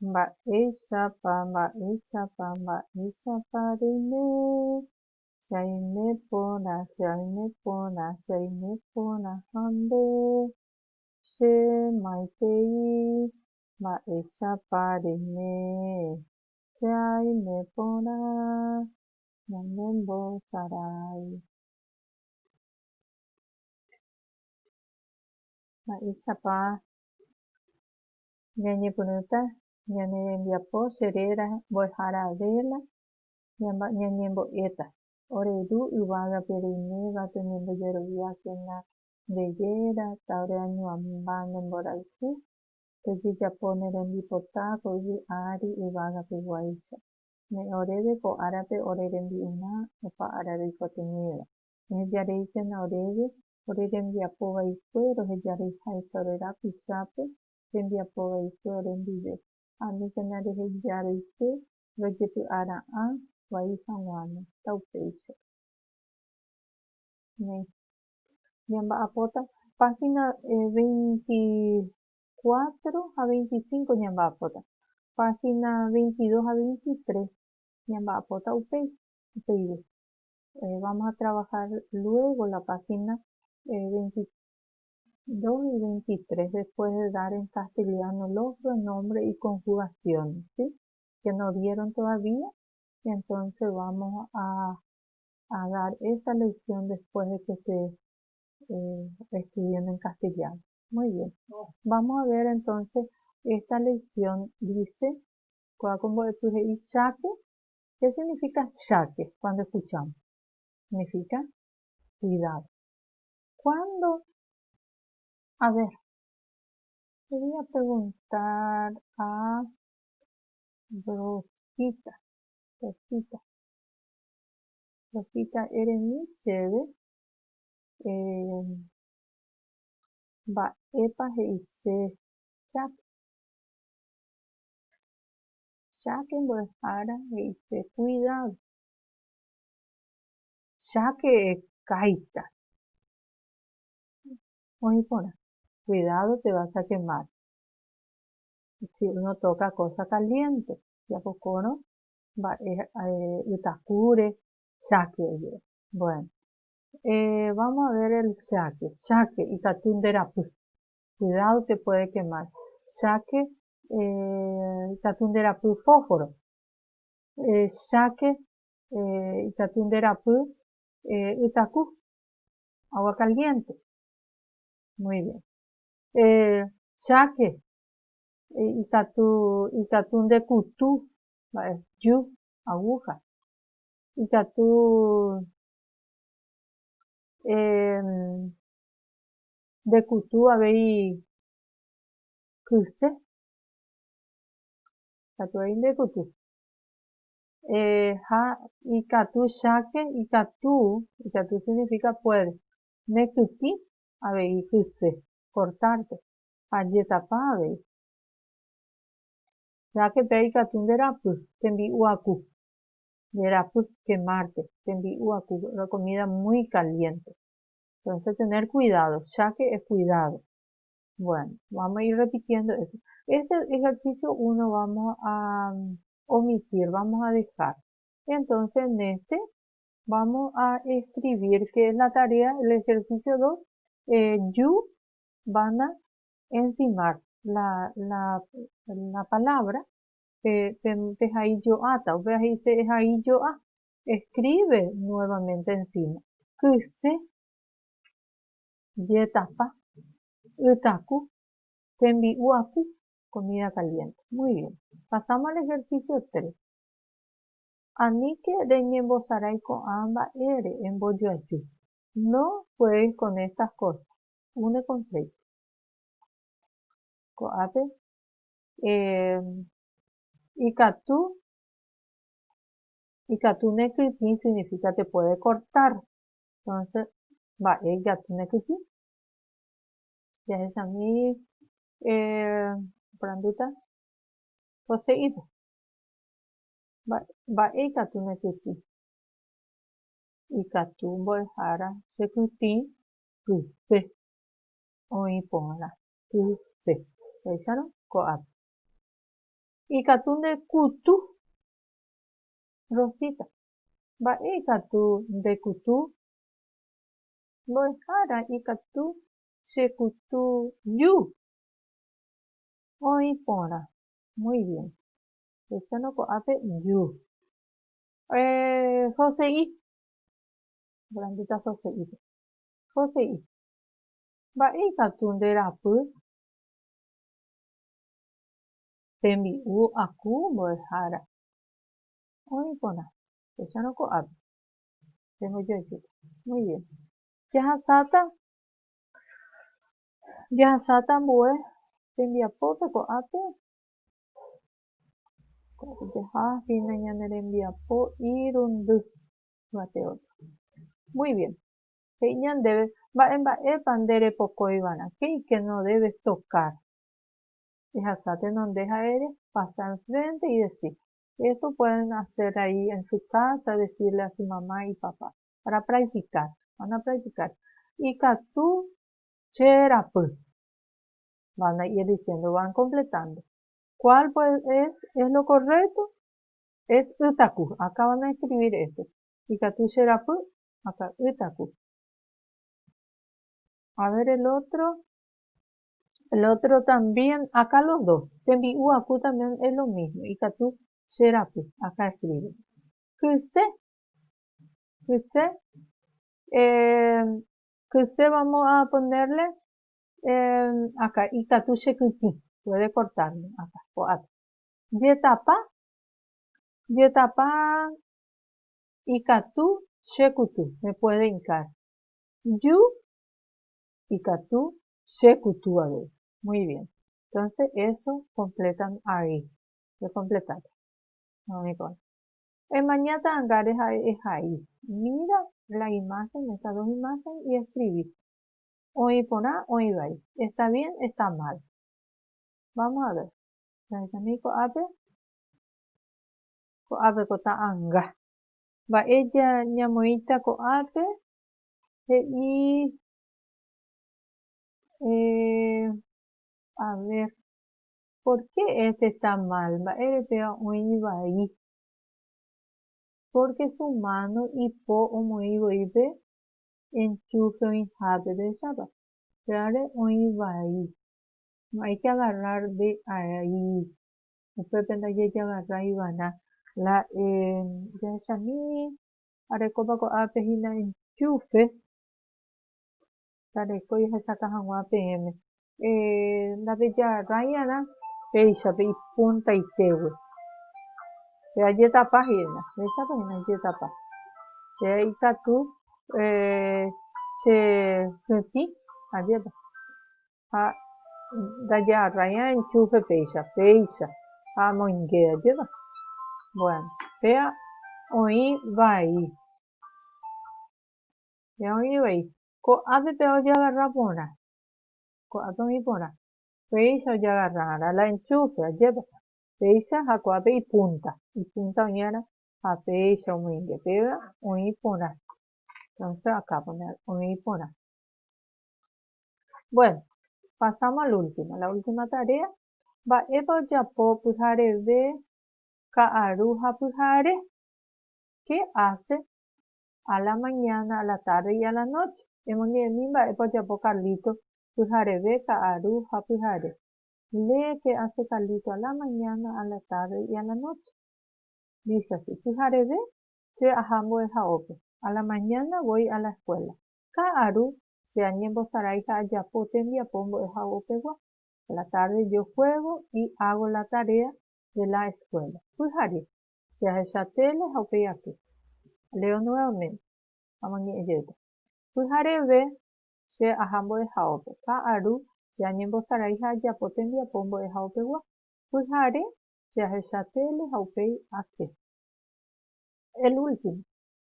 mba'éichapa reime, chaiméporã hambe, che maitei mba'éichapa reime, chaiméporã ñanembosarái. Mba'éichapa ñañepyrũta ñane rembiapo chére mbo'ehára Vela ñañembo'éta oreru yvágape reiméva toñembojeruviákena ndejéra táre añuãmba nemborayhu tojejapo ne rembipota ko'ẽvy ári yvagapeguáicha oréve ko árape ore rembi'urã opa ára roikotemíva rohejareíkena oréve ore rembiapovaikue rohejareiháicha ore rapichápe rembiapovaikue ore ndive aníkena rehejareike rojepy'ara'ã vai hag̃uána ta upéicha. Ñamba'apóta página 24 ha 25 ñamba'apóta. Página 22 a 23 ñamba'apóta upéive. Vamos a trabajar luego la página 22 y 23 después de dar en castellano los pronombres y conjugaciones, ¿sí? Que no vieron todavía, y entonces vamos a dar esta lección después de que esté escribiendo en castellano. Muy bien. Vamos a ver entonces esta lección. Dice, ¿qué significa shaque cuando escuchamos? Significa cuidado. Cuando, a ver, voy a preguntar a Rosita Eremícheve, mba'épa he'ise cháke. Cháke mbo'ehára he'ise cuidado. Cháke káita. Oĩporã, cuidado te vas a quemar. Si uno toca cosa caliente, yapokórõ ytakúre cháke. Bueno, vamos a ver el cháke. Cháke ikatu nderapy. Cuidado te puede quemar. Cháke ikatu nderapy fósforo. Cháke ikatu nderapy ytaku, agua caliente. Muy bien. Cháke ikatu ndekutu, yu, aguja. Ikatu ndekutu avei kyse. Ikatu avei ndekutu. Ikatu cháke, ikatu significa puede. Nekytĩ avei kyse, cortarte. Ajetapa avei. Chákepe ikatu nderapy, tembi'uaku. Nderapy, quemarte. Tembi'uaku, la comida muy caliente. Entonces tener cuidado. Cháke es cuidado. Bueno, vamos a ir repitiendo eso. Este ejercicio uno vamos a omitir, vamos a dejar. Entonces en este vamos a escribir que es la tarea, el ejercicio 2. You van a encimar la palabra pehaijo'áta, o pehaijo'a. Escribe nuevamente encima. Kyse, jetapa, ytaku, tembi'uaku, comida caliente. Muy bien. Pasamos al ejercicio 3. Aníke reñembosarái ko'ã mba'ére embojoaju. No juegues con estas cosas. Une con flecha. Ko'ápe ikatu nekytĩ significa te puede cortar. Entonces, mba'e ikatu nekytĩ. Jahechámi oporandúta poseído. Mba'e ikatu nekytĩ. Ikatu mbo'ehára chekytĩ kyse. Oĩ porã. Kyse. Péicharo ko'ápe. Ikatu de kutu, Rosita. Mba'e ikatu de kutu, mbo'ehára ikatu che kutu yu. Oĩ porã. Muy bien. Echáno ko'ápe yu. Hose'i. Grandita hose'i. Hose'i. Mba'e ikatu nde rapy. Tembi'u aku mbo'ehára. Oĩ porã. Echáno ko'ápe. Tengo yo equipo. Muy bien. Jaháta ambue tembiapópe ko'ápe. Jaháhína ñane rembiapo irundy. Guate otro. Muy bien. He'i ñandéve mba'épa nderepokóiva'erã. ¿Qué no debes tocar? Dejasátenonde ha'ére, pasar enfrente y decir. Eso pueden hacer ahí en su casa, decirle a su mamá y papá, para practicar. Van a practicar. Ikatu cherapy. Van a ir diciendo, van completando. ¿Cuál pues es lo correcto? Es utaku. Acá van a escribir esto. Ikatu cherapy. Acá utaku. A ver el otro. El otro también, acá los dos. Tembi'u aku también es lo mismo. Ikatu cherapy. Acá escribe. Kyse. Kyse vamos a ponerle acá. Ikatu chekyty. Puede cortarlo. Acá. Yetapa. Ikatu chekutu. Me puede hincar. Yu. Ikatu chekutu. A ver. Muy bien. Entonces, eso completan ahí. Lo completaron. En mañana angar es ahí. Mira la imagen, estas dos imágenes y escribir. Oĩ porã, oĩ vai. ¿Está bien? ¿Está mal? Vamos a ver. Ko'ápe kota anga. Mba'e ñamoĩta ko'ápe he'i a ver, ¿por qué este está mal? Mba'érepeva oĩ vai. Porque su mano ipo omoĩvoípe enchufe oĩhápe rechápa. Claro, oĩ vai. No hay que agarrar de ahí. Upépe ndaje agarrar ivana. Chami arekópa ko'ápe hína enchufe. Tarekói ahechaka hag̃ua peẽme. Ndapejarrãi'arã péichape ipúntaitégue. Ajetapa hína. Rechápa hína ajetapa. Ikatu chehytĩ ajépa. Ha ndajarrãi'arã enchufe péicha. Ha amoinge ajépa. Bueno, vea, oĩ vai. Ko'ápe pe ojeagarra porã. Ko'ápe oĩ porã. Péicha ojeagarra'arã la enchufe ajépa. Péicha ha ko'ápe ipúnta. Ipúnta oñara ha péicha omoinge. Péva oĩ porã. Entonces acá poner oĩ porã. Bueno, pasamos al último. La última tarea. Mba'épa ojapo pyhareve ka'aru ha pyhare. ¿Qué hace a la mañana, a la tarde y a la noche? Emoñe'ẽmi mba'épa ojapo Carlito pyhareve ka'aru ha pyhare. Lee qué hace Carlito a la mañana, a la tarde y a la noche. Dice así. Pyhareve che aha mbo'ehaópe. A la mañana voy a la escuela. Ka'aru che añembosarái ha ajapo tembiapo mbo'ehaópegua. A la tarde yo juego y hago la tarea de la escuela. Pyhare che ahechatele ha upéi ake. Leo nuevamente. Amañe'ẽjéta. Pyhareve che aha mbo'ehaópe. Ka'aru che añembosarái ha ajapo tembiapo mbo'ehaópegua. Pyhare che ahechatele ha upéi ake. El último.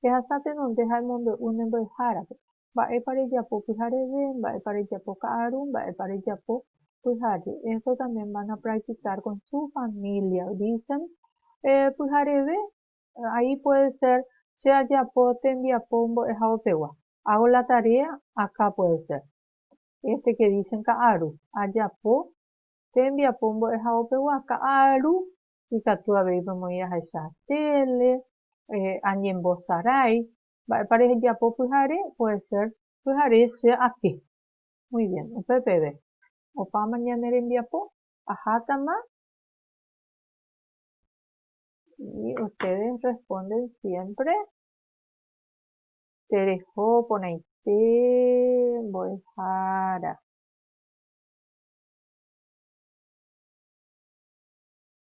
Ehasátenonde ha emombe'u ne mbo'ehárape. Mba'épa rejapo pyhareve, mba'épa rejapo ka'aru, mba'épa rejapo pyhare. Esto también van a practicar con su familia. Dicen pyhareve, ahí puede ser che ajapo tembiapo mbo'ehaópegua. Hago la tarea, acá puede ser. Este que dicen ka'aru, ajapo tembiapo mbo'ehaópegua, ka'aru y tatuabe muy a esa tele, alguien bozaray, parece ya popujare, puede ser, pujare sea aquí. Muy bien, un PPB. Opa mañana en diapo, ajá, tama, y ustedes responden siempre. Te dejó poner te, voy a